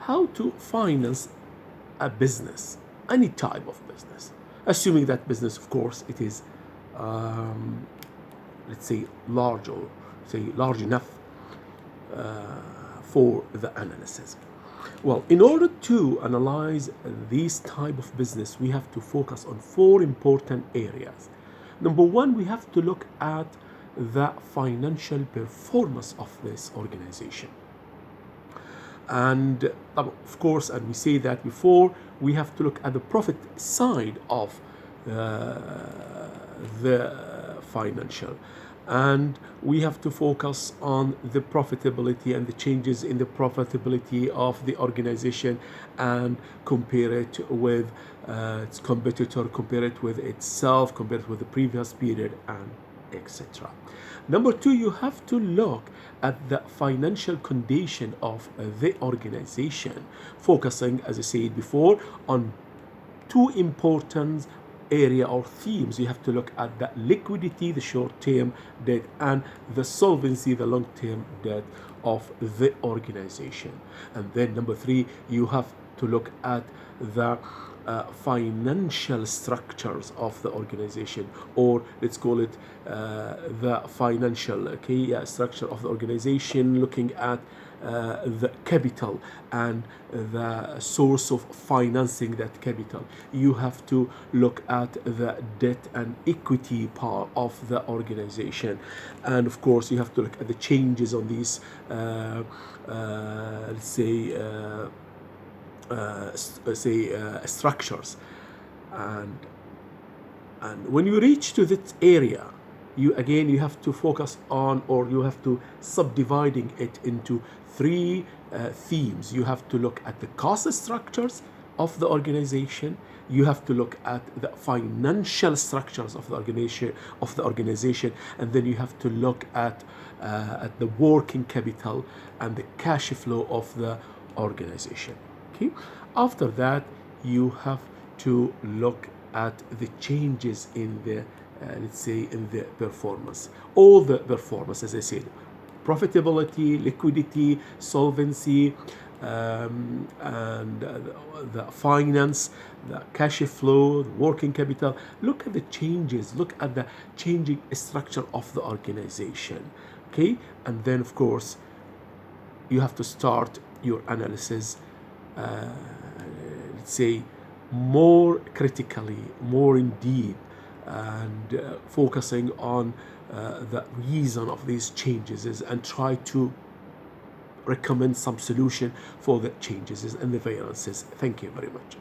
how to finance a business, any type of business, assuming that business, of course, it is, let's say, large, or say large enough for the analysis. Well, in order to analyze this type of business, we have to focus on four important areas. Number one, we have to look at the financial performance of this organization. And of course, and we say that before, we have to look at the profit side of the financial, and we have to focus on the profitability and the changes in the profitability of the organization, and compare it with its competitor, compare it with itself, compare it with the previous period, and etc. Number two, you have to look at the financial condition of the organization, focusing, as I said before, on two important area or themes. You have to look at the liquidity, the short-term debt, and the solvency, the long-term debt of the organization. And then number three, you have to look at the financial structures of the organization, or let's call it the financial structure of the organization, looking at the capital and the source of financing that capital. You have to look at the debt and equity part of the organization, and of course you have to look at the changes on these let's say structures. And when you reach to this area, you have to focus on, or you have to subdividing it into three themes. You have to look at the cost structures of the organization. You have to look at the financial structures of the organization, and then you have to look at the working capital and the cash flow of the organization. Okay. After that, you have to look at the changes in the let's say in the performance, all the performance, as I said, profitability, liquidity, solvency, and the finance, the cash flow, the working capital. Look at the changes, look at the changing structure of the organization. Okay. And then of course you have to start your analysis let's say more critically, more in deep, and focusing on the reason of these changes, and try to recommend some solution for the changes and the variances. Thank you very much.